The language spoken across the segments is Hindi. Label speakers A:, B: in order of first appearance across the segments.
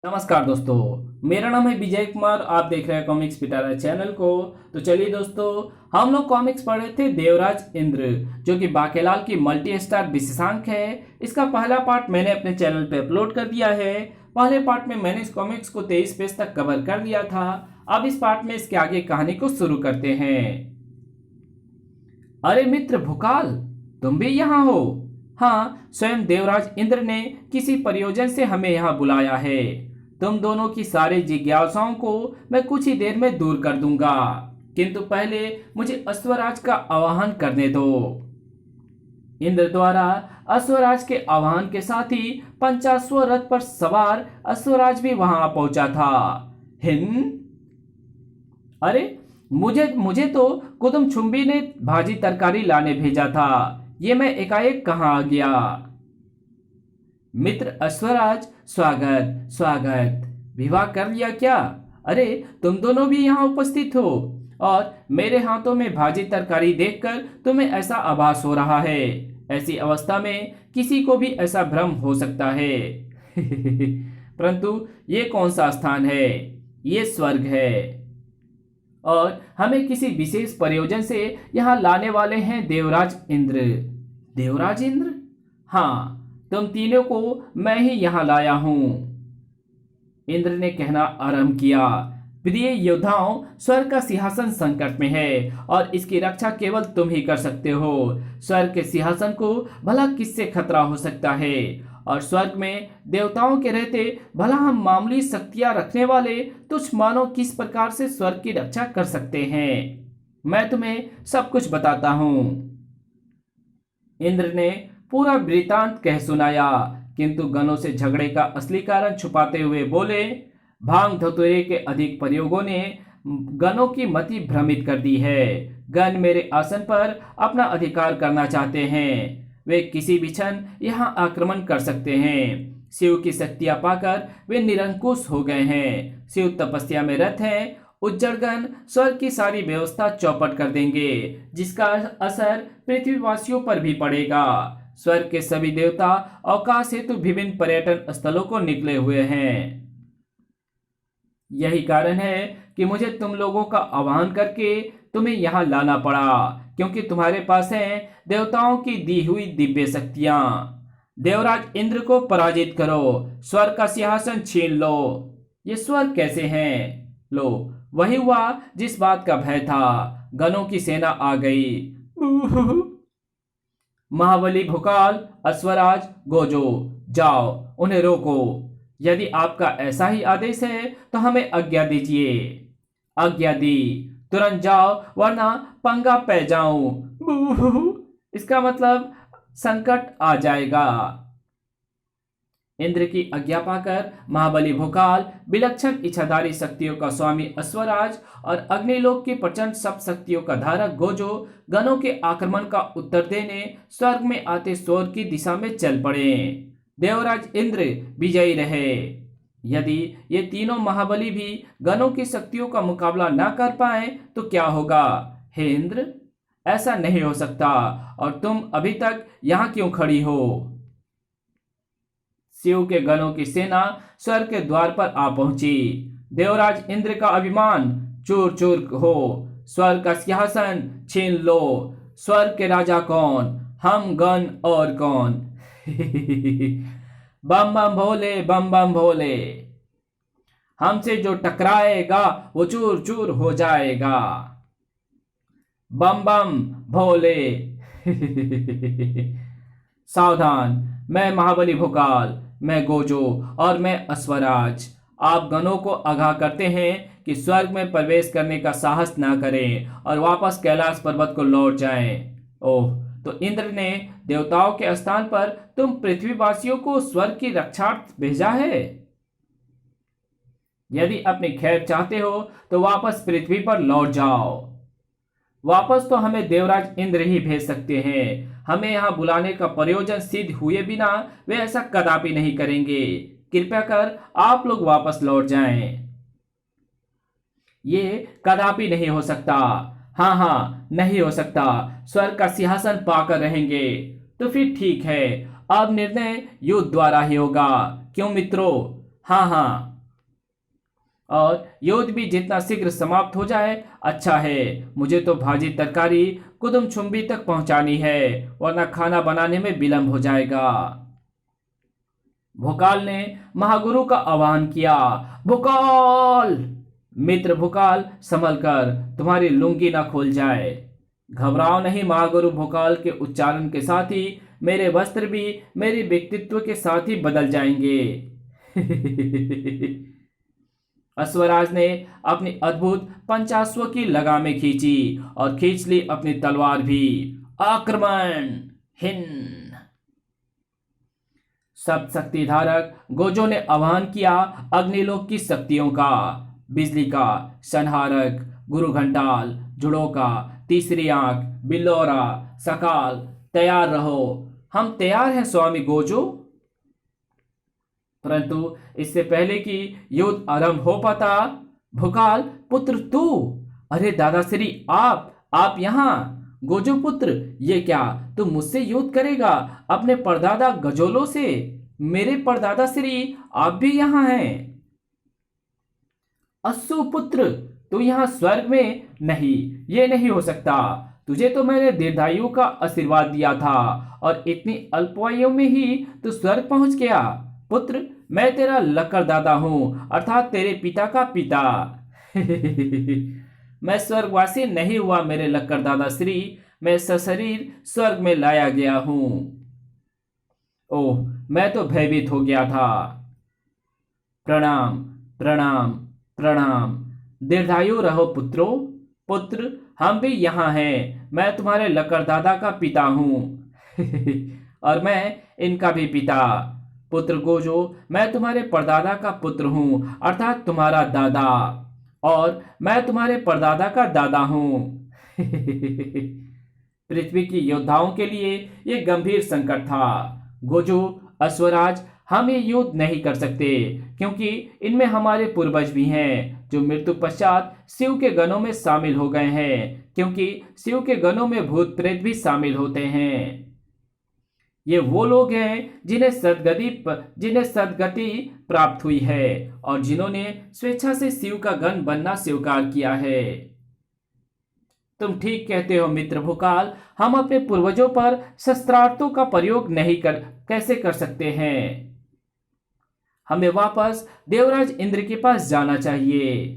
A: नमस्कार दोस्तों, मेरा नाम है विजय कुमार। आप देख रहे हैं कॉमिक्स पिटारा चैनल को। तो चलिए दोस्तों, हम लोग कॉमिक्स पढ़े थे देवराज इंद्र, जो कि बाकेलाल की मल्टी स्टार विशेषांक है। इसका पहला पार्ट मैंने अपने चैनल पे अपलोड कर दिया है। पहले पार्ट में मैंने इस कॉमिक्स को 23 पेज तक कवर कर दिया था। अब इस पार्ट में इसके आगे कहानी को शुरू करते हैं। अरे मित्र भूकाल, तुम भी यहाँ हो? हाँ, स्वयं देवराज इंद्र ने किसी प्रयोजन से हमें यहाँ बुलाया है। तुम दोनों की सारी जिज्ञासाओं को मैं कुछ ही देर में दूर कर दूंगा, किंतु पहले मुझे अश्वराज का आवाहन करने दो। इंद्र द्वारा अश्वराज के आह्वान के साथ ही 50वें रथ पर सवार अश्वराज भी वहां पहुंचा था। हिन अरे, मुझे मुझे तो कुदुम छुम्बी ने भाजी तरकारी लाने भेजा था। ये मैं एकाएक कहाँ आ गया? मित्र अश्वराज, स्वागत स्वागत। विवाह कर लिया क्या? अरे, तुम दोनों भी यहाँ उपस्थित हो और मेरे हाथों में भाजी तरकारी देखकर तुम्हें ऐसा आभास हो रहा है। ऐसी अवस्था में किसी को भी ऐसा भ्रम हो सकता है। परंतु ये कौन सा स्थान है? ये स्वर्ग है और हमें किसी विशेष प्रयोजन से यहाँ लाने वाले हैं देवराज इंद्र। देवराज इंद्र? हाँ, तुम तीनों को मैं ही यहाँ लाया हूं। इंद्र ने कहना आरंभ किया। प्रिय योद्धाओं, स्वर्ग का सिंहासन संकट में है और इसकी रक्षा केवल तुम ही कर सकते हो। स्वर्ग के सिंहासन को भला किससे खतरा हो सकता है? और स्वर्ग में देवताओं के रहते भला हम मामूली शक्तियां रखने वाले तुच्छ मानव किस प्रकार से स्वर्ग की रक्षा कर सकते हैं? मैं तुम्हें सब कुछ बताता हूं। इंद्र ने पूरा वृतांत कह सुनाया, किंतु गनों से झगड़े का असली कारण छुपाते हुए बोले। भांग धतूरे के अधिक प्रयोगों ने गनों की मति भ्रमित कर दी है। गन मेरे आसन पर अपना अधिकार करना चाहते हैं। वे किसी भी क्षण यहाँ आक्रमण कर सकते हैं। शिव की शक्तियां पाकर वे निरंकुश हो गए हैं। शिव तपस्या में रत हैं। उज्जड़गण स्वर्ग की सारी व्यवस्था चौपट कर देंगे, जिसका असर पृथ्वीवासियों पर भी पड़ेगा। स्वर्ग के सभी देवता अवकाश हेतु विभिन्न पर्यटन स्थलों को निकले हुए हैं। यही कारण है कि मुझे तुम लोगों का आह्वान करके तुम्हें यहाँ लाना पड़ा, क्योंकि तुम्हारे पास हैं देवताओं की दी हुई दिव्य शक्तियां। देवराज इंद्र को पराजित करो, स्वर्ग का सिंहासन छीन लो। ये स्वर्ग कैसे हैं? लो, वही हुआ जिस बात का भय था। गनों की सेना आ गई। महाबली भूकाल, अश्वराज, गोजो, जाओ, उन्हें रोको। यदि आपका ऐसा ही आदेश है तो हमें आज्ञा दीजिए। आज्ञा दी, तुरंत जाओ वरना पंगा पै जाऊं। इसका मतलब संकट आ जाएगा। इंद्र की आज्ञा पाकर महाबली भूकाल, विलक्षण इच्छाधारी शक्तियों का स्वामी अश्वराज और अग्निलोक की प्रचंड सब शक्तियों का धारक गोजो गनों के आक्रमण का उत्तर देने स्वर्ग में आते शोर की दिशा में चल पड़े। देवराज इंद्र विजयी रहे। यदि ये तीनों महाबली भी गनों की शक्तियों का मुकाबला न कर पाए तो क्या होगा? हे इंद्र, ऐसा नहीं हो सकता। और तुम अभी तक यहाँ क्यों खड़ी हो? शिव के गणों की सेना स्वर्ग के द्वार पर आ पहुंची। देवराज इंद्र का अभिमान चूर चूर हो। स्वर्ग का सिंहासन छीन लो। स्वर्ग के राजा कौन? हम गण और कौन? बम बम भोले, बम बम भोले। हमसे जो टकराएगा वो चूर चूर हो जाएगा। बम बम भोले। सावधान, मैं महाबली भूकाल, मैं गोजो और मैं अश्वराज आप गणों को आगाह करते हैं कि स्वर्ग में प्रवेश करने का साहस ना करें और वापस कैलाश पर्वत को लौट जाएं। ओह, तो इंद्र ने देवताओं के स्थान पर तुम पृथ्वीवासियों को स्वर्ग की रक्षार्थ भेजा है। यदि अपनी खैर चाहते हो तो वापस पृथ्वी पर लौट जाओ। वापस तो हमें देवराज इंद्र ही भेज सकते हैं। हमें यहाँ बुलाने का प्रयोजन सिद्ध हुए बिना वे ऐसा कदापि नहीं करेंगे। कृपया कर आप लोग वापस लौट जाएं। ये कदापि नहीं हो सकता। हाँ हाँ, नहीं हो सकता। स्वर्ग का सिंहासन पाकर रहेंगे। तो फिर ठीक है, अब निर्णय युद्ध द्वारा ही होगा। क्यों मित्रों? हाँ हाँ, और युद्ध भी जितना शीघ्र समाप्त हो जाए अच्छा है। मुझे तो भाजी तरकारी कुदुमचुम्बी तक पहुंचानी है, वरना खाना बनाने में विलंब हो जाएगा। भोकाल ने महागुरु का आह्वान किया। भोकाल! मित्र भोकाल, संभल कर, तुम्हारी लुंगी ना खोल जाए। घबराओ नहीं महागुरु भोकाल के उच्चारण के साथ ही मेरे वस्त्र भी मेरे व्यक्तित्व के साथ ही बदल जाएंगे। अश्वराज ने अपनी अद्भुत पंचाश्व की लगामें खींची और खींच ली अपनी तलवार भी। आक्रमण! हिंद! सब शक्ति धारक गोजो ने आह्वान किया अग्निलोक की शक्तियों का। बिजली का संहारक गुरु घंटाल, जुड़ोका, तीसरी आंख, बिल्लौरा, सकाल, तैयार रहो। हम तैयार हैं स्वामी गोजो। परंतु इससे पहले कि युद्ध आरंभ हो पाता, भोकाल पुत्र तू, अरे दादाश्री आप यहाँ। गोजो पुत्र, ये क्या तू मुझसे युद्ध करेगा अपने परदादा गजोलों से? मेरे परदादा श्री आप भी यहाँ हैं। अस्सु पुत्र, तू यहाँ स्वर्ग में? नहीं, ये नहीं हो सकता। तुझे तो मैंने दीर्घायु का आशीर्वाद दिया था और इतनी अल्पायु में ही तू स्वर्ग पहुंच गया। पुत्र, मैं तेरा लक्कड़ दादा हूं, अर्थात तेरे पिता का पिता। मैं स्वर्गवासी नहीं हुआ मेरे लक्कड़ दादा श्री, मैं सशरीर स्वर्ग में लाया गया हूं। ओह, मैं तो भयभीत हो गया था। प्रणाम प्रणाम प्रणाम। दीर्घायु रहो पुत्रो। पुत्र, हम भी यहाँ हैं। मैं तुम्हारे लक्कड़ दादा का पिता हूँ। और मैं इनका भी पिता। पुत्र गोजो, मैं तुम्हारे परदादा का पुत्र हूँ, अर्थात तुम्हारा दादा, और मैं तुम्हारे परदादा का दादा हूँ। पृथ्वी की योद्धाओं के लिए यह गंभीर संकट था। गोजो, अश्वराज, हम ये युद्ध नहीं कर सकते क्योंकि इनमें हमारे पूर्वज भी हैं जो मृत्यु पश्चात शिव के गणों में शामिल हो गए हैं, क्योंकि शिव के गणों में भूत प्रेत भी शामिल होते हैं। ये वो लोग हैं जिन्हें सदगति प्राप्त हुई है और जिन्होंने स्वेच्छा से शिव का गण बनना स्वीकार किया है। तुम ठीक कहते हो मित्र भोकाल, हम अपने पूर्वजों पर शस्त्रास्त्रों का प्रयोग कैसे कर सकते हैं? हमें वापस देवराज इंद्र के पास जाना चाहिए।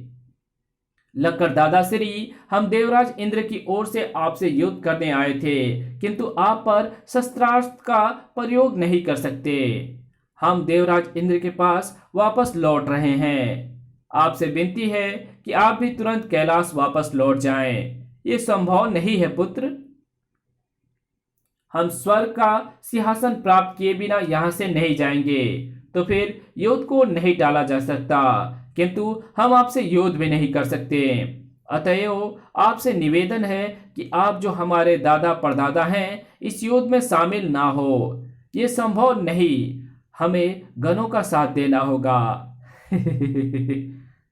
A: लक्कड़ दादा श्री, हम देवराज इंद्र की ओर से आपसे युद्ध करने आए थे, किंतु आप पर शस्त्रास्त्र का प्रयोग नहीं कर सकते। हम देवराज इंद्र के पास वापस लौट रहे हैं। आपसे विनती है कि आप भी तुरंत कैलाश वापस लौट जाएं। ये संभव नहीं है पुत्र। हम स्वर्ग का सिंहासन प्राप्त किए बिना यहाँ से नहीं जाएंगे, तो फिर युद्ध को नहीं टाला जा सकता, किंतु हम आपसे युद्ध भी नहीं कर सकते। अतएव आपसे निवेदन है कि आप जो हमारे दादा परदादा हैं, इस युद्ध में शामिल ना हो। ये संभव नहीं, हमें गणों का साथ देना होगा।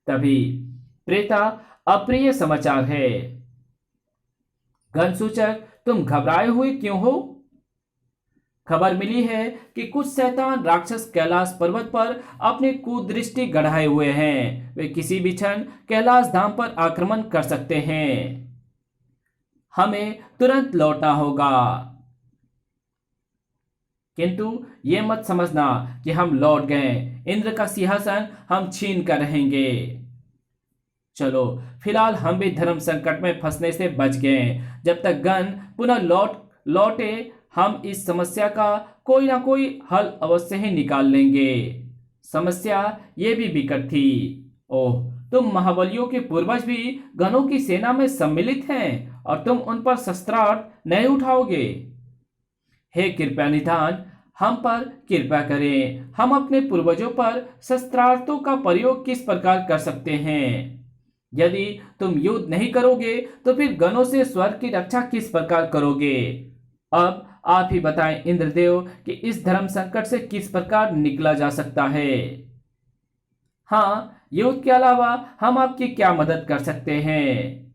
A: तभी प्रेता, अप्रिय समाचार है। गणसूचक, तुम घबराए हुए क्यों हो? खबर मिली है कि कुछ शैतान राक्षस कैलाश पर्वत पर अपनी कुदृष्टि गढ़ाए हुए हैं। वे किसी भी क्षण कैलाश धाम पर आक्रमण कर सकते हैं। हमें तुरंत लौटना होगा। किंतु ये मत समझना कि हम लौट गए। इंद्र का सिंहासन हम छीन कर रहेंगे। चलो, फिलहाल हम भी धर्म संकट में फंसने से बच गए। जब तक गण पुनः लौटे हम इस समस्या का कोई ना कोई हल अवश्य ही निकाल लेंगे। समस्या ये भी विकट थी। ओह, तुम महाबलियों के पूर्वज भी गणों की सेना में सम्मिलित हैं और तुम उन पर शस्त्रास्त्र नहीं उठाओगे? हे कृपया निधान, हम पर कृपा करें। हम अपने पूर्वजों पर शस्त्रास्त्रों का प्रयोग किस प्रकार कर सकते हैं? यदि तुम युद्ध नहीं करोगे तो फिर गणों से स्वर्ग की रक्षा किस प्रकार करोगे? अब आप ही बताएं इंद्रदेव कि इस धर्म संकट से किस प्रकार निकला जा सकता है। हाँ, युद्ध के अलावा हम आपकी क्या मदद कर सकते हैं?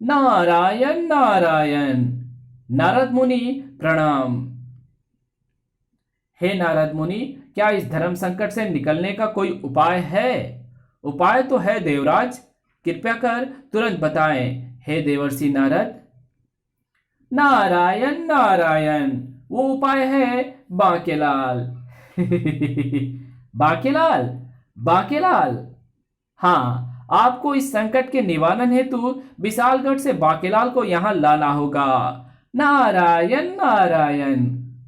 A: नारायण नारायण। नारद मुनि प्रणाम। हे नारद मुनि, क्या इस धर्म संकट से निकलने का कोई उपाय है? उपाय तो है देवराज, कृपया कर तुरंत बताएं हे देवर्षि नारद। नारायण नारायण, वो उपाय है बांकेलाल। बांकेलाल, बांकेलाल। हाँ, आपको इस संकट के निवारण हेतु विशालगढ़ से बांकेलाल को यहाँ लाना होगा। नारायण नारायण,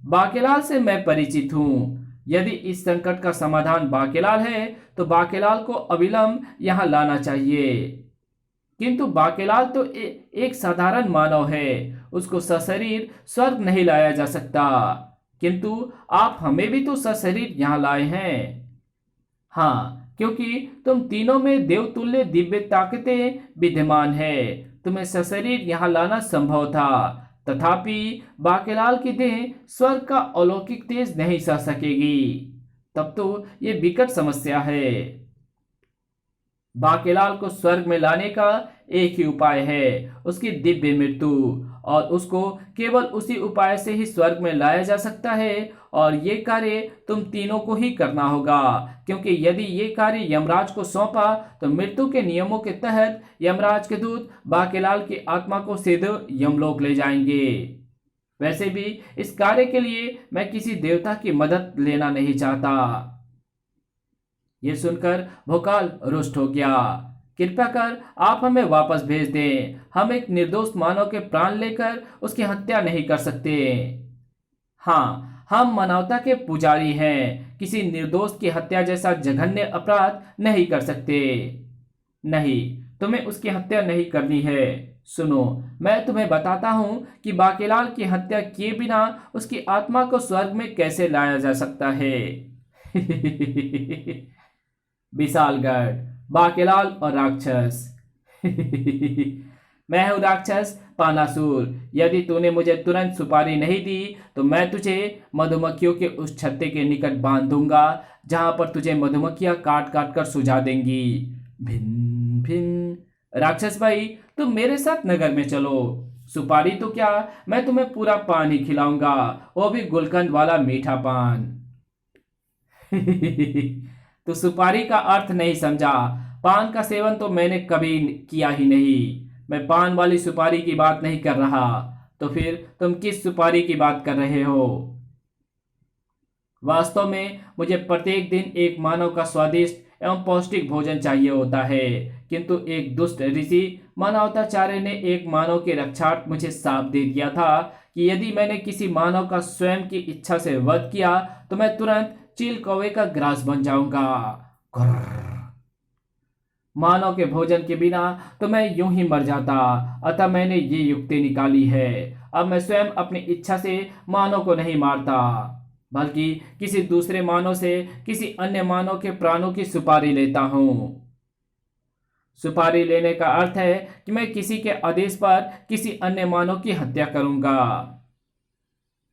A: बांकेलाल से मैं परिचित हूँ। यदि इस संकट का समाधान बांकेलाल है तो बांकेलाल को अविलंब यहाँ लाना चाहिए। किंतु बांकेलाल तो एक साधारण मानव है, उसको सशरीर स्वर्ग नहीं लाया जा सकता। किंतु आप हमें भी तो सशरीर यहाँ लाए हैं। हाँ, क्योंकि तुम तीनों में देवतुल्य दिव्य ताकतें विद्यमान है, तुम्हें सशरीर यहाँ लाना संभव था। तथापि बांकेलाल की देह स्वर्ग का अलौकिक तेज नहीं सह सकेगी। तब तो ये विकट समस्या है। बांकेलाल को स्वर्ग में लाने का एक ही उपाय है, उसकी दिव्य मृत्यु, और उसको केवल उसी उपाय से ही स्वर्ग में लाया जा सकता है। और ये कार्य तुम तीनों को ही करना होगा, क्योंकि यदि ये कार्य यमराज को सौंपा तो मृत्यु के नियमों के तहत यमराज के दूत बांकेलाल की आत्मा को सीधे यमलोक ले जाएंगे। वैसे भी इस कार्य के लिए मैं किसी देवता की मदद लेना नहीं चाहता। यह सुनकर भोकाल रुष्ट हो गया। कृपया कर आप हमें वापस भेज दें, हम एक निर्दोष मानव के प्राण लेकर उसकी हत्या नहीं कर सकते। हाँ, हम मानवता के पुजारी हैं, किसी निर्दोष की हत्या जैसा जघन्य अपराध नहीं कर सकते। नहीं, तुम्हें उसकी हत्या नहीं करनी है। सुनो, मैं तुम्हें बताता हूं कि बांकेलाल की हत्या किए बिना उसकी आत्मा को स्वर्ग में कैसे लाया जा सकता है। विशालगढ़, बांकेलाल और राक्षस। मैं हूं राक्षस पानासुर। यदि तूने मुझे तुरंत सुपारी नहीं दी तो मैं तुझे मधुमक्खियों के उस छत्ते के निकट बांध दूंगा, जहां पर तुझे मधुमक्खियां काट काट कर सुझा देंगी। भिन भिन। राक्षस भाई, तुम मेरे साथ नगर में चलो। सुपारी तो क्या, मैं तुम्हें पूरा पान ही खिलाऊंगा, वो भी गुलकंद वाला मीठा पान। तो सुपारी का अर्थ नहीं समझा। पान का सेवन तो मैंने कभी किया ही नहीं। मैं पान वाली सुपारी की बात नहीं कर रहा। तो फिर तुम किस सुपारी की बात कर रहे हो? वास्तव में मुझे प्रत्येक दिन एक मानव का स्वादिष्ट एवं पौष्टिक भोजन चाहिए होता है, किंतु एक दुष्ट ऋषि मानवताचार्य ने एक मानव के रक्षार्थ मुझे शाप दे दिया था कि यदि मैंने किसी मानव का स्वयं की इच्छा से वध किया तो मैं तुरंत चील कौवे का ग्रास बन जाऊंगा। मानव के भोजन के बिना तो मैं यूं ही मर जाता, अतः मैंने ये युक्ति निकाली है। अब मैं स्वयं अपनी इच्छा से मानव को नहीं मारता, बल्कि किसी दूसरे मानव से किसी अन्य मानव के प्राणों की सुपारी लेता हूं। सुपारी लेने का अर्थ है कि मैं किसी के आदेश पर किसी अन्य मानव की हत्या करूंगा।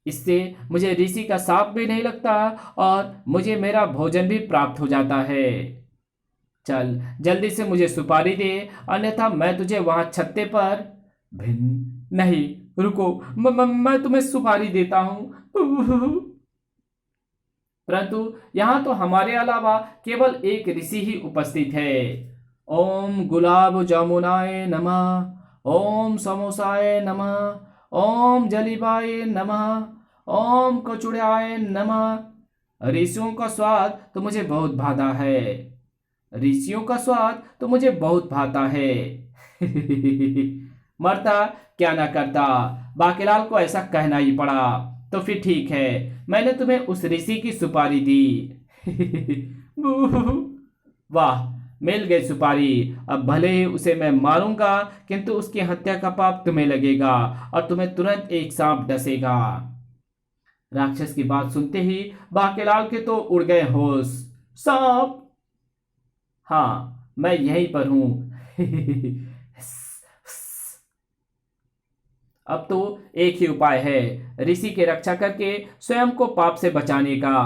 A: इससे मुझे ऋषि का शाप भी नहीं लगता और मुझे मेरा भोजन भी प्राप्त हो जाता है। चल जल्दी से मुझे सुपारी दे, अन्यथा मैं तुझे वहां छत्ते पर भिन्न। नहीं, रुको, मैं तुम्हें सुपारी देता हूं। परंतु यहां तो हमारे अलावा केवल एक ऋषि ही उपस्थित है। ओम गुलाब जामुनाय नमः, ओम समोसाय नमः, ओम जलीबाय नमः, ओम कचुड़ाय नमः। ऋषियों का स्वाद तो मुझे बहुत भाता है। ऋषियों का स्वाद तो मुझे बहुत भाता है। मरता क्या ना करता, बांकेलाल को ऐसा कहना ही पड़ा। तो फिर ठीक है, मैंने तुम्हें उस ऋषि की सुपारी दी। वाह, मिल गई सुपारी। अब भले ही उसे मैं मारूंगा, किंतु उसकी हत्या का पाप तुम्हें लगेगा और तुम्हें तुरंत एक सांप डसेगा। राक्षस की बात सुनते ही बांकेलाल के तो उड़ गए होश। सांप? हाँ, मैं यहीं पर हूं। अब तो एक ही उपाय है, ऋषि की रक्षा करके स्वयं को पाप से बचाने का।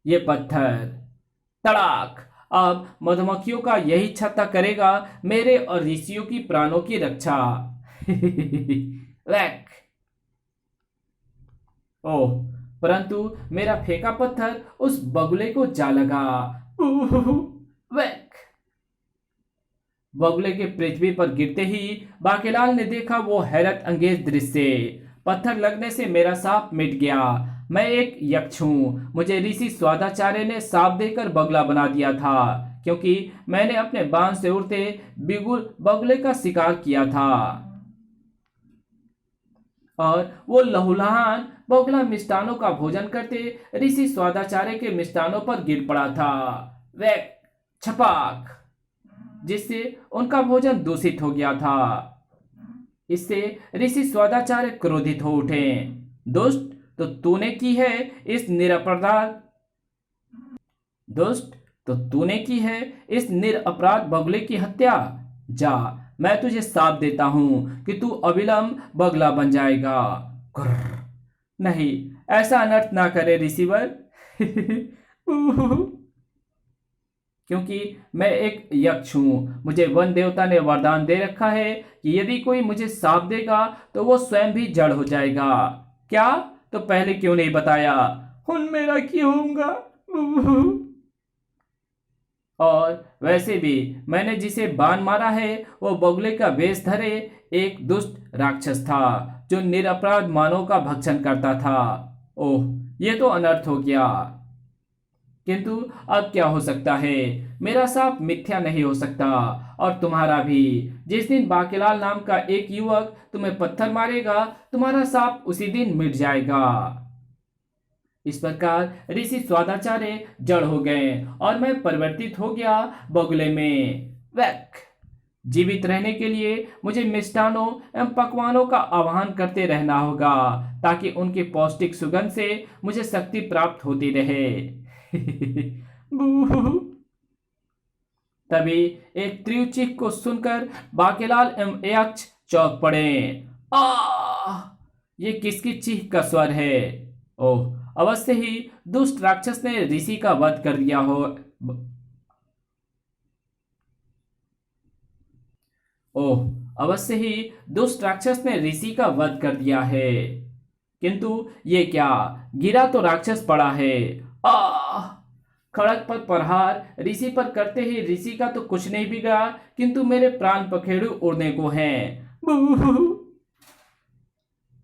A: ये पत्थर तड़ाक अब मधुमक्खियों का यही छत्ता करेगा मेरे और ऋषियों की प्राणों की रक्षा। वैक। ओह, परंतु मेरा फेंका पत्थर उस बगुले को जा लगा। वैक। बगुले के पृथ्वी पर गिरते ही बाकेलाल ने देखा वो हैरत अंगेज दृश्य। पत्थर लगने से मेरा सांप मिट गया। मैं एक यक्ष हूँ। मुझे ऋषि स्वादाचार्य ने सांप देकर बगुला बना दिया था, क्योंकि मैंने अपने बाण से उड़ते बिगुल बगुले का शिकार किया था और वो लहूलुहान बगुला मिष्टानों का भोजन करते ऋषि स्वादाचार्य के मिष्टानों पर गिर पड़ा था। वह छपाक, जिससे उनका भोजन दूषित हो गया था। इससे ऋषि स्वादाचार्य क्रोधित हो उठे। दुष्ट, तो तूने की है इस निरपराध दुष्ट तो तूने की है इस निरपराध बगुले की हत्या। जा, मैं तुझे श्राप देता हूं कि तू अविलंब बगला बन जाएगा। कुर्र। नहीं, ऐसा अनर्थ ना करे ऋषिवर। क्योंकि मैं एक यक्ष हूं। मुझे वन देवता ने वरदान दे रखा है कि यदि कोई मुझे श्राप देगा तो वो स्वयं भी जड़ हो जाएगा। क्या? तो पहले क्यों नहीं बताया? हुन मेरा क्यों होऊंगा? और वैसे भी मैंने जिसे बाण मारा है वो बगुले का वेश धरे एक दुष्ट राक्षस था जो निरपराध मानव का भक्षण करता था। ओह, ये तो अनर्थ हो गया। किंतु अब क्या हो सकता है? मेरा साप मिथ्या नहीं हो सकता, और तुम्हारा भी। जिस दिन बाकेलाल नाम का एक युवक तुम्हें पत्थर मारेगा, तुम्हारा साप उसी दिन मिट जाएगा। इस प्रकार ऋषि स्वादाचार्य जड़ हो गए और मैं परिवर्तित हो गया बगुले में। वैक। जीवित रहने के लिए मुझे मिष्टानों एवं पकवानों का आह्वान करते रहना होगा, ताकि उनकी पौष्टिक सुगंध से मुझे शक्ति प्राप्त होती रहे। तभी एक तीव्र चीख को सुनकर बाकेलाल एवं यक्ष चौंक पड़े। आ! ये किसकी चीख का स्वर है? ओह, अवश्य ही दुष्ट राक्षस ने ऋषि का वध कर दिया हो। ओह, अवश्य ही दुष्ट राक्षस ने ऋषि का वध कर दिया है। किंतु ये क्या? गिरा तो राक्षस पड़ा है। आह! खड़क पर प्रहार ऋषि पर करते ही ऋषि का तो कुछ नहीं बिगड़ा, किंतु मेरे प्राण पखेरु उड़ने को हैं।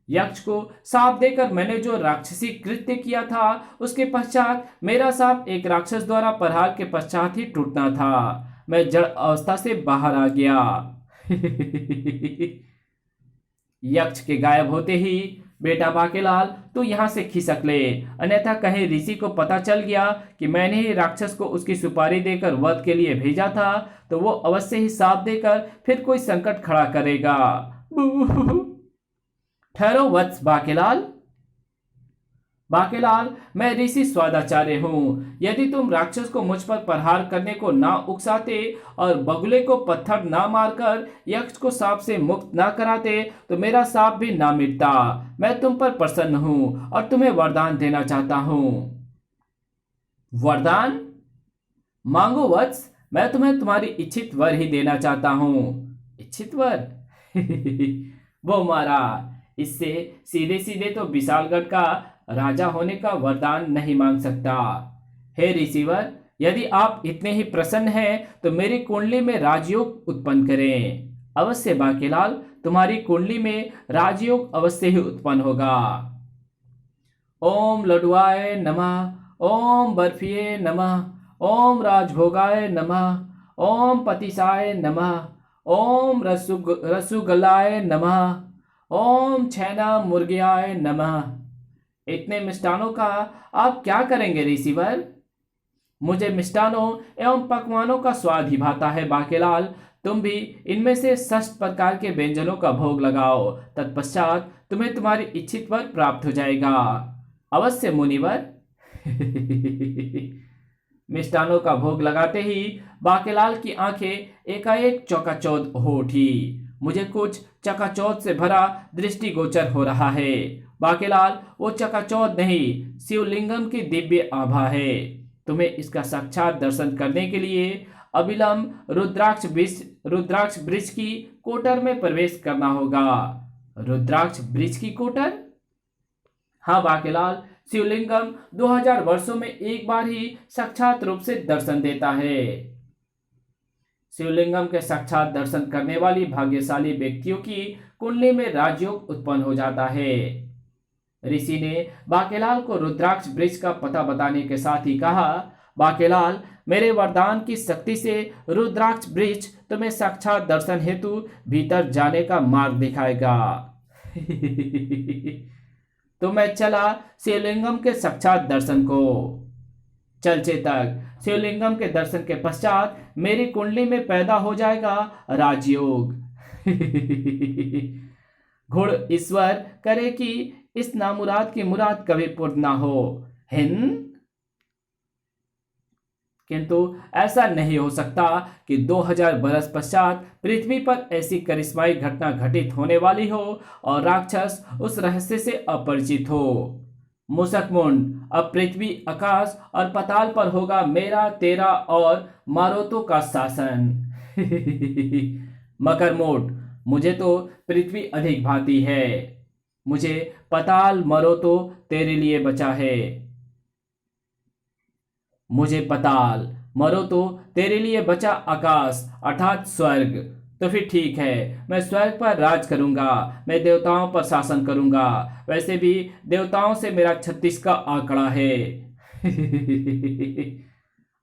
A: यक्ष को साप देकर मैंने जो राक्षसी कृत्य किया था, उसके पश्चात मेरा साप एक राक्षस द्वारा प्रहार के पश्चात ही टूटना था। मैं जड़ अवस्था से बाहर आ गया। यक्ष के गायब होते ही बेटा बाकेलाल तो यहां से खिसक ले, अन्यथा कहीं ऋषि को पता चल गया कि मैंने ही राक्षस को उसकी सुपारी देकर वध के लिए भेजा था, तो वो अवश्य ही साप देकर फिर कोई संकट खड़ा करेगा। ठहरो वत्स बाकेलाल। बाकेलाल, मैं ऋषि स्वादाचार्य हूँ। यदि तुम राक्षस को मुझ पर प्रहार करने को ना उकसाते और बगुले को पत्थर ना मारकर यक्ष को सांप से मुक्त ना कराते, तो मेरा सांप भी ना मिटता। मैं तुम पर प्रसन्न हूँ और तुम्हें वरदान देना चाहता हूँ। वरदान? मांगो वत्स, मैं तुम्हें तुम्हारी इच्छित वर ही देना चाहता हूँ। इच्छित वर? वो मारा। इससे सीधे सीधे तो विशालगढ़ का राजा होने का वरदान नहीं मांग सकता। हे ऋषिवर, यदि आप इतने ही प्रसन्न हैं तो मेरी कुंडली में राजयोग उत्पन्न करें। अवश्य बाकेलाल, तुम्हारी कुंडली में राजयोग अवश्य ही उत्पन्न होगा। ओम लडुआय नमः, ओम बर्फिये नमः, ओम राजभोगाय नमः, ओम पतिसाय नमः, ओम रसुगलाय नमः, ओम छैना मुर्गियाय नमः। इतने मिष्टानों का आप क्या करेंगे ऋषिवर? मुझे मिष्टानों एवं पकवानों का स्वाद ही भाता है बाकेलाल। तुम भी इनमें से 6 प्रकार के व्यंजनों का भोग लगाओ, तत्पश्चात तुम्हें तुम्हारी इच्छित वर प्राप्त हो जाएगा। अवश्य मुनिवर। मिष्टानों का भोग लगाते ही बाकेलाल की आंखें एकाएक चौकाचौंध हो उठी। मुझे कुछ चकाचौंध से भरा दृष्टिगोचर हो रहा है। बाकेलाल, वो चकाचौंध नहीं, शिवलिंगम की दिव्य आभा है। तुम्हें इसका साक्षात दर्शन करने के लिए अविलंब रुद्राक्ष वृक्ष की कोटर में प्रवेश करना होगा। रुद्राक्ष वृक्ष की कोटर? हाँ बाकेलाल, शिवलिंगम 2000 वर्षों में एक बार ही साक्षात रूप से दर्शन देता है। शिवलिंगम के साक्षात दर्शन करने वाली भाग्यशाली व्यक्तियों की कुंडली में राजयोग उत्पन्न हो जाता है। ऋषि ने बाकेलाल को रुद्राक्ष वृक्ष का पता बताने के साथ ही कहा, बाकेलाल, मेरे वरदान की शक्ति से रुद्राक्ष वृक्ष तुम्हें साक्षात दर्शन हेतु भीतर जाने का मार्ग दिखाएगा। तो मैं चला शिवलिंगम के साक्षात दर्शन को। चल चेतक, शिवलिंगम के दर्शन के पश्चात मेरी कुंडली में पैदा हो जाएगा राजयोग। घुड़ ईश्वर करे कि इस नामुराद की मुराद कभी पूर्ण ना हो। हिंद किंतु ऐसा नहीं हो सकता कि 2000 बरस पश्चात पृथ्वी पर ऐसी करिश्माई घटना घटित होने वाली हो और राक्षस उस रहस्य से अपरिचित हो। मुसकमुंड, अब पृथ्वी, आकाश और पाताल पर होगा मेरा, तेरा और मारोतो का शासन। मकरमोट, मुझे तो पृथ्वी अधिक भाती है, मुझे पाताल मरोतो तेरे लिए बचा है। मुझे पाताल मरो तो तेरे लिए बचा आकाश अर्थात स्वर्ग। तो फिर ठीक है, मैं स्वर्ग पर राज करूंगा, मैं देवताओं पर शासन करूंगा। वैसे भी देवताओं से मेरा 36 का आंकड़ा है।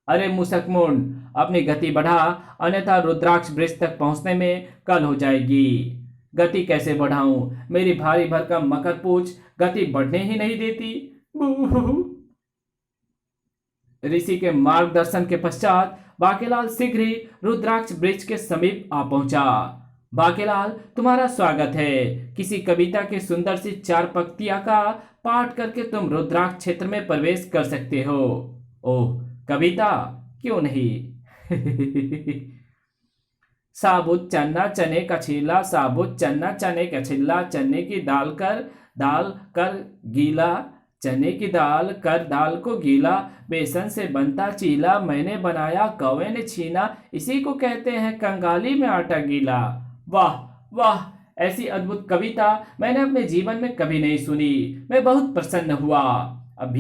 A: अरे मुसकमुंड, अपनी गति बढ़ा, अन्यथा रुद्राक्ष वृक्ष तक पहुंचने में कल हो जाएगी। गति कैसे बढ़ाऊं? मेरी भारी भरकम मकरपूछ गति बढ़ने ही नहीं देती। ऋषि के मार्गदर्शन के पश्चात बाकेलाल शीघ्र ही रुद्राक्ष वृक्ष के समीप आ पहुंचा। बाकेलाल, तुम्हारा स्वागत है। किसी कविता की सुंदर सी 4 पंक्तियां का पाठ करके तुम रुद्राक्ष क्षेत्र में प्रवेश कर सकते हो। ओह, कविता? क्यों नहीं। साबुत चना चने का छिल्ला, साबुत चना चने का छिल्ला, चने की दाल कर गीला, चने की दाल कर दाल को गीला, बेसन से बनता चीला, मैंने बनाया कौवे ने छीना, इसी को कहते हैं कंगाली में आटा गीला। वाह वाह, ऐसी अद्भुत कविता मैंने अपने जीवन में कभी नहीं सुनी। मैं बहुत प्रसन्न हुआ। अब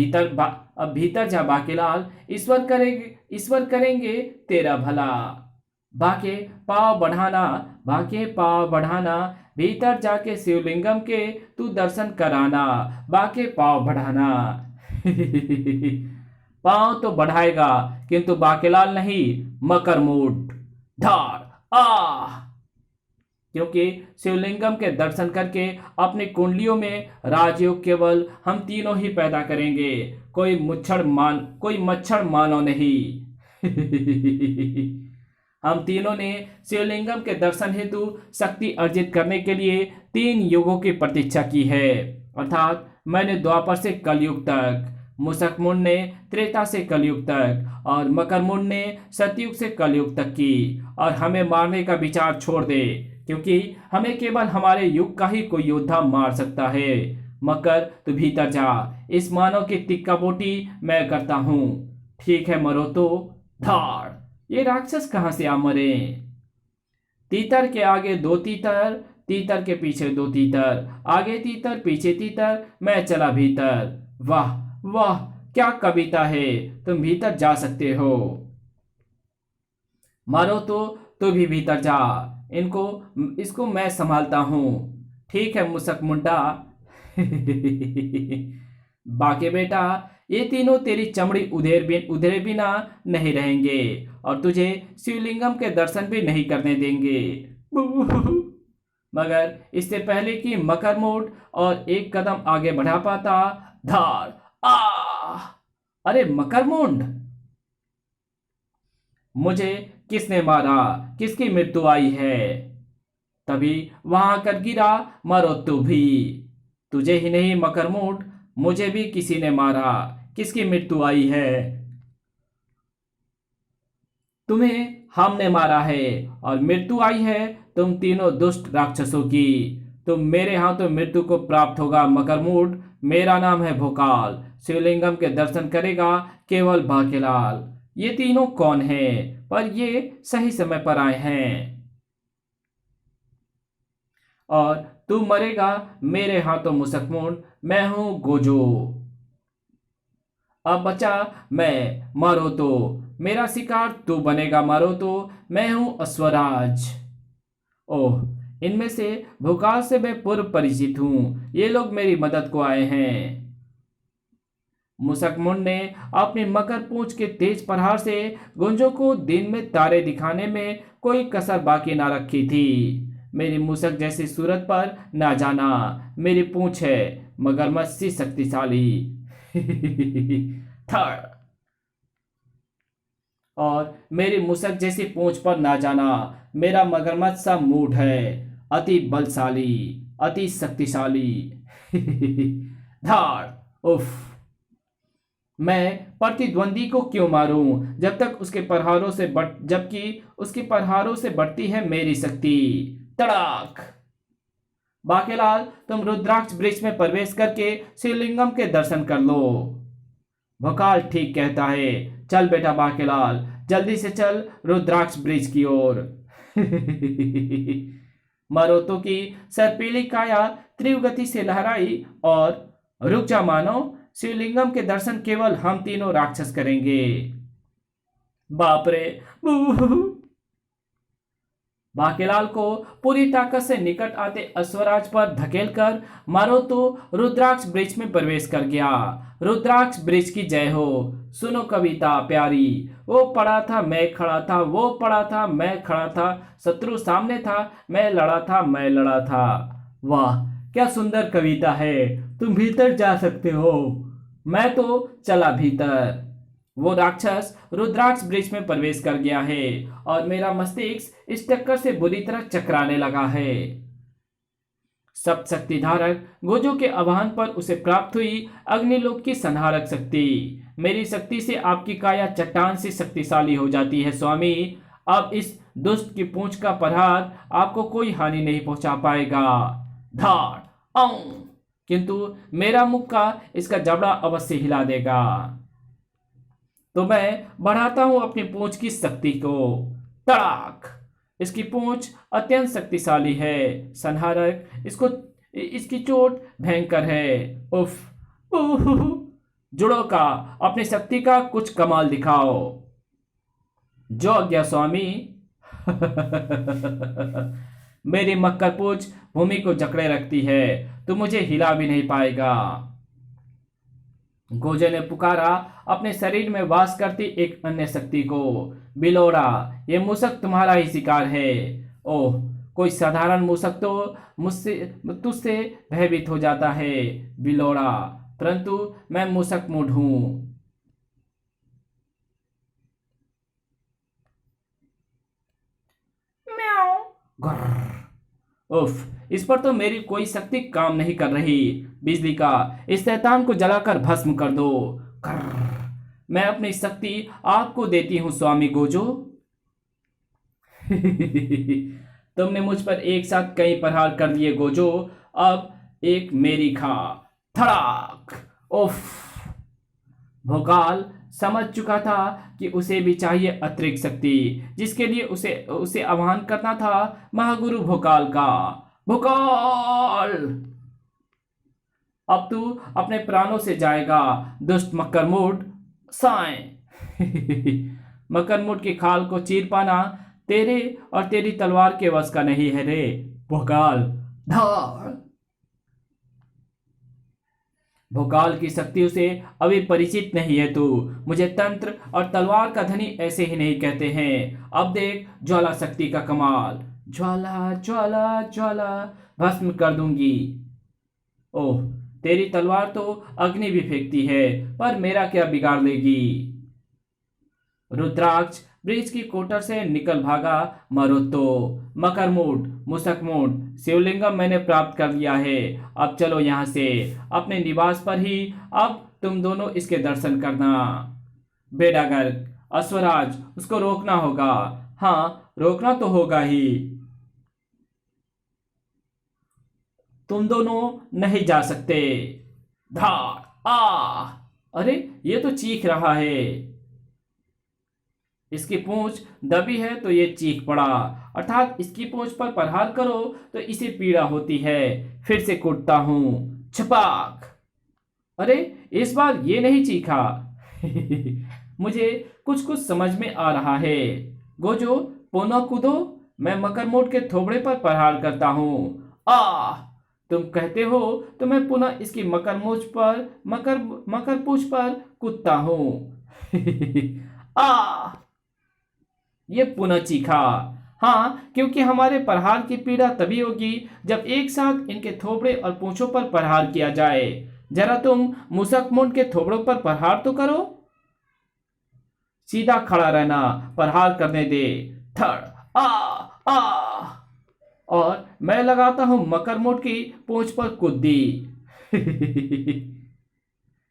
A: भीतर जा बाकेलाल, ईश्वर करेंगे तेरा भला। बाके पाव बढ़ाना, भीतर जाके शिवलिंगम के तू दर्शन कराना, बाके पाव बढ़ाना। पांव तो बढ़ाएगा किंतु बाकेलाल नहीं, मकरमूड। धार आ, क्योंकि शिवलिंगम के दर्शन करके अपनी कुंडलियों में राजयोग केवल हम तीनों ही पैदा करेंगे, कोई मच्छर मानो नहीं। हम तीनों ने शिवलिंगम के दर्शन हेतु शक्ति अर्जित करने के लिए 3 युगों की प्रतीक्षा की है, अर्थात मैंने द्वापर से कलयुग तक, मुसकमुंड ने त्रेता से कलयुग तक और मकरमुंड ने सतयुग से कलयुग तक की। और हमें मारने का विचार छोड़ दे, क्योंकि हमें केवल हमारे युग का ही कोई योद्धा मार सकता है। मकर, तू भीतर जा, इस मानव की तिक्का बोटी मैं करता हूं। ठीक है मरो तो। धाड़, ये राक्षस कहां से आ मरे? तीतर के आगे 2 तीतर, तीतर के पीछे 2 तीतर, आगे तीतर पीछे तीतर, मैं चला भीतर। वाह वाह, क्या कविता है, तुम भीतर जा सकते हो। मारो तो तू भी भीतर जा, इसको मैं संभालता हूं। ठीक है मुसक मुंडा। बाके बेटा, ये तीनों तेरी चमड़ी उधेरे बिना नहीं रहेंगे और तुझे शिवलिंगम के दर्शन भी नहीं करने देंगे। मगर इससे पहले कि मकरमोट और एक कदम आगे बढ़ा पाता, धार आ, अरे मकरमुंड, मुझे किसने मारा? किसकी मृत्यु आई है? तभी वहां कर गिरा, मरो तू भी। तुझे ही नहीं मकरमुंड, मुझे भी किसी ने मारा। किसकी मृत्यु आई है? तुम्हें हमने मारा है और मृत्यु आई है तुम तीनों दुष्ट राक्षसों की। तुम मेरे हाथों मृत्यु को प्राप्त होगा मकरमूड। मेरा नाम है भोकाल। शिवलिंगम के दर्शन करेगा केवल बाकेलाल। ये तीनों कौन हैं? पर ये सही समय पर आए हैं और तू मरेगा मेरे हाथों मुसकमुंड। मैं हूं गोजो। अब बचा मैं, मारो तो। मेरा शिकार तू बनेगा मारो तो मैं हूं अश्वराज। ओह, इनमें से भोकाल से मैं पूर्व परिचित हूं, ये लोग मेरी मदद को आए हैं। मुसकमुंड ने अपनी मकर पूंछ के तेज प्रहार से गुंजों को दिन में तारे दिखाने में कोई कसर बाकी ना रखी थी। मेरी मूसक जैसी सूरत पर ना जाना, मेरी पूंछ है मगरमच्छ सी शक्तिशाली। थर्ड, और मेरी मूसक जैसी पूंछ पर ना जाना, मेरा मगरमच्छ सा मूड है अति बलशाली, अति शक्तिशाली। धाड़, उफ, मैं प्रतिद्वंदी को क्यों मारूं जब तक उसके प्रहारों से जबकि उसके प्रहारों से बढ़ती है मेरी शक्ति। तड़ाक। बाकेलाल, तुम रुद्राक्ष वृक्ष में प्रवेश करके शिवलिंगम के दर्शन कर लो। भोकाल ठीक कहता है, चल बेटा बाकेलाल, जल्दी से चल रुद्राक्ष वृक्ष की ओर। मरोतो की सर्पीली काया तीव्र गति से लहराई और रुक जा मानो, शिवलिंगम के दर्शन केवल हम तीनों राक्षस करेंगे। बाप रे। बाकेलाल को पूरी ताकत से निकट आते अश्वराज पर धकेलकर मारुतो रुद्राक्ष वृक्ष में प्रवेश कर गया। रुद्राक्ष वृक्ष की जय हो। सुनो कविता प्यारी, वो पड़ा था मैं खड़ा था, वो पड़ा था मैं खड़ा था, शत्रु सामने था मैं लड़ा था, मैं लड़ा था। वाह, क्या सुंदर कविता है। तुम भीतर जा सकते हो। मैं तो चला भीतर। वो राक्षस रुद्राक्ष वृक्ष में प्रवेश कर गया है और मेरा मस्तिष्क इस टक्कर से बुरी तरह चकराने लगा है। सप्तशक्ति धारक गोजो के आह्वान पर उसे प्राप्त हुई अग्निलोक की संहारक शक्ति। मेरी शक्ति से आपकी काया चट्टान से शक्तिशाली हो जाती है स्वामी। अब इस दुष्ट की पूंछ का प्रहार आपको कोई हानि नहीं पहुंचा पाएगा। धाड़, किंतु मेरा मुक्का इसका जबड़ा अवश्य हिला देगा। तो मैं बढ़ाता हूं अपनी पूंछ की शक्ति को। तड़ाक। इसकी पूंछ अत्यंत शक्तिशाली है संहारक, इसकी चोट भयंकर है। उफ, जुड़ो का अपनी शक्ति का कुछ कमाल दिखाओ। जो आज्ञा स्वामी। मेरी मक्कर पूंछ भूमि को जकड़े रखती है, तो मुझे हिला भी नहीं पाएगा। गोजे ने पुकारा अपने शरीर में वास करती एक अन्य शक्ति को। बिलोड़ा, ये मूसक तुम्हारा ही शिकार है। ओह, कोई साधारण मूसक तो मुझसे तुझसे भयभीत हो जाता है बिलोड़ा, परंतु मैं मूसक मूढ़ हूं। उफ, इस पर तो मेरी कोई शक्ति काम नहीं कर रही। बिजली का इस शैतान को जलाकर भस्म कर दो। मैं अपनी शक्ति आपको देती हूं स्वामी गोजो। तुमने मुझ पर एक साथ कई प्रहार कर दिए गोजो, अब एक मेरी खा। थड़ाक। उफ, भोकाल समझ चुका था कि उसे भी चाहिए अतिरिक्त शक्ति, जिसके लिए उसे आह्वान करना था महागुरु भोकाल का। भोकाल, अब तू अपने प्राणों से जाएगा दुष्ट मकरमुंड साए। मकरमुंड की खाल को चीर पाना तेरे और तेरी तलवार के वश का नहीं है रे भोकाल। धार। भोकाल की शक्तियों से अभी परिचित नहीं है तू। मुझे तंत्र और तलवार का धनी ऐसे ही नहीं कहते हैं। अब देख ज्वाला शक्ति का कमाल। ज्वाला ज्वाला ज्वाला, भस्म कर दूंगी। ओह, तेरी तलवार तो अग्नि भी फेंकती है, पर मेरा क्या बिगाड़ लेगी। रुद्राक्ष वृक्ष की कोटर से निकल भागा मरुतो। मकरमुंड, मुसकमुंड, शिवलिंगम मैंने प्राप्त कर लिया है। अब चलो यहाँ से अपने निवास पर ही। अब तुम दोनों इसके दर्शन करना। बेडागर, अश्वराज, उसको रोकना होगा। हाँ, रोकना तो होगा ही। तुम दोनों नहीं जा सकते। धार। अरे, ये तो चीख रहा है। इसकी पूंछ दबी है तो ये चीख पड़ा, अर्थात इसकी पूंछ पर प्रहार करो तो इसे पीड़ा होती है। फिर से कूदता हूं। छपाक। अरे, इस बार ये नहीं चीखा। मुझे कुछ कुछ समझ में आ रहा है। गोजो, पुनः कूदो। मैं मकरमोट के थोबड़े पर प्रहार करता हूँ। आ तुम कहते हो तो मैं पुनः इसकी मकरमोच पर मकरपूछ पर कूदता हूँ। आ ये पुनः चीखा। हाँ, क्योंकि हमारे प्रहार की पीड़ा तभी होगी जब एक साथ इनके थोबड़े और पूंछों पर प्रहार किया जाए। जरा तुम मुसकमुंड के थोबड़ों पर प्रहार तो करो। सीधा खड़ा रहना, प्रहार करने दे। थड़, आ आ और मैं लगाता हूं मकरमुंड की पूंछ पर कुद्दी।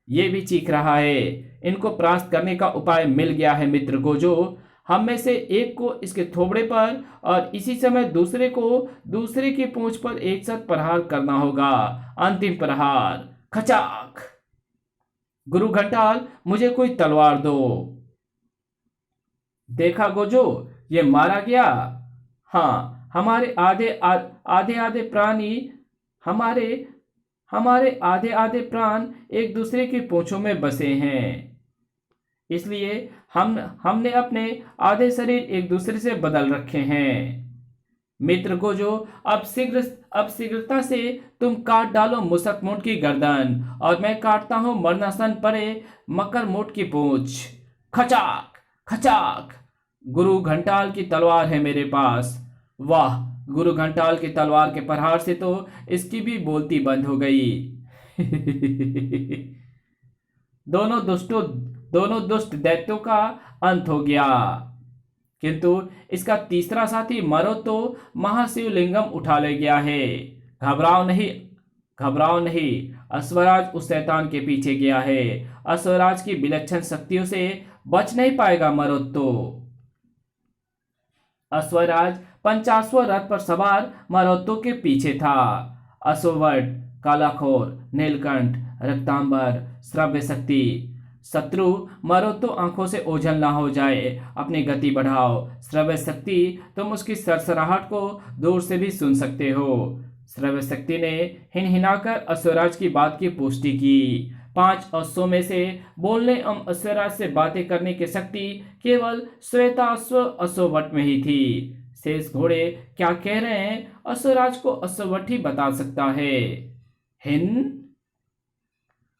A: ये भी चीख रहा है। इनको परास्त करने का उपाय मिल गया है मित्र गोजो। हम में से एक को इसके थोबड़े पर और इसी समय दूसरे को दूसरे की पूंछ पर एक साथ प्रहार करना होगा। अंतिम प्रहार। खचाक। गुरु घंटाल, मुझे कोई तलवार दो। देखा गोजो, ये मारा गया। हाँ, हमारे आधे आधे प्राणी हमारे हमारे आधे आधे प्राण एक दूसरे की पूंछों में बसे हैं। इसलिए हमने अपने आधे शरीर एक दूसरे से बदल रखे हैं। मित्र को जो अब शीघ्रता से तुम काट डालो मुसकमोट की गर्दन और मैं काटता हूं मरणासन पड़े मकरमोट की पूंछ। खचाक खचाक। गुरु घंटाल की तलवार है मेरे पास। वाह, गुरु घंटाल की तलवार के प्रहार से तो इसकी भी बोलती बंद हो गई। दोनों दुष्ट दैत्यों का अंत हो गया। किंतु इसका तीसरा साथी मरो तो महाशिवलिंगम उठा ले गया है। घबराओ नहीं। अश्वराज उस शैतान के पीछे गया है। अश्वराज की विलक्षण शक्तियों से बच नहीं पाएगा मरोत्तो। अश्वराज 50वें रथ पर सवार मरोत्तो के पीछे था। अश्ववट, कालाखोर, नीलकंठ, रक्तांबर, श्रव्य शक्ति। शत्रु मरो तो आंखों से ओझल ना हो जाए, अपनी गति बढ़ाओ। श्रव्य शक्ति, तुम उसकी सरसराहट को दूर से भी सुन सकते हो। श्रव्य शक्ति ने हिनहिनाकर अश्वराज की बात की पुष्टि की। 5 अश्वों में से बोलने एवं अश्वराज से बातें करने की शक्ति केवल श्वेताश्व अश्ववट में ही थी। शेष घोड़े क्या कह रहे हैं अश्वराज को अश्ववट ही बता सकता है। हिन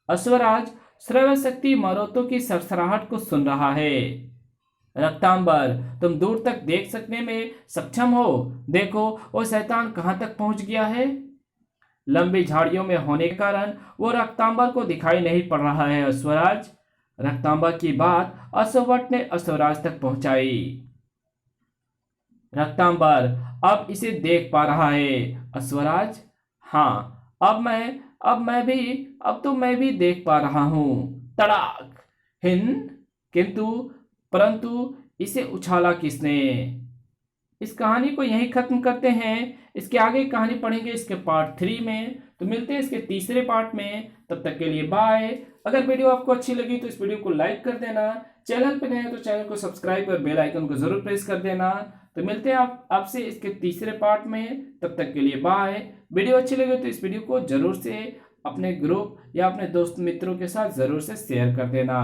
A: अश्वराज श्रव्य शक्ति मरोतों की सरसराहट को सुन रहा है। रक्तांबर, तुम दूर तक देख सकने में सक्षम हो। देखो वो शैतान कहां तक पहुंच गया है। लंबी झाड़ियों में होने के कारण वो रक्तांबर को दिखाई नहीं पड़ रहा है। अश्वराज, रक्तांबर की बात अश्ववट ने अश्वराज तक पहुंचाई। रक्तांबर अब इसे देख पा रहा है। अश्वराज, हाँ, अब तो मैं भी देख पा रहा हूं। तड़ाक। हिंद, किंतु परंतु इसे उछाला किसने। इस कहानी को यहीं खत्म करते हैं। इसके आगे कहानी पढ़ेंगे इसके पार्ट 3 में। तो मिलते हैं इसके तीसरे पार्ट में। तब तक के लिए बाय। अगर वीडियो आपको अच्छी लगी तो इस वीडियो को लाइक कर देना। चैनल पर नए हैं तो चैनल को सब्सक्राइब और बेल आइकन को जरूर प्रेस कर देना। तो मिलते हैं आपसे इसके तीसरे पार्ट में। तब तक के लिए बाय। वीडियो अच्छी लगी तो इस वीडियो को जरूर से अपने ग्रुप या अपने दोस्त मित्रों के साथ जरूर से शेयर कर देना।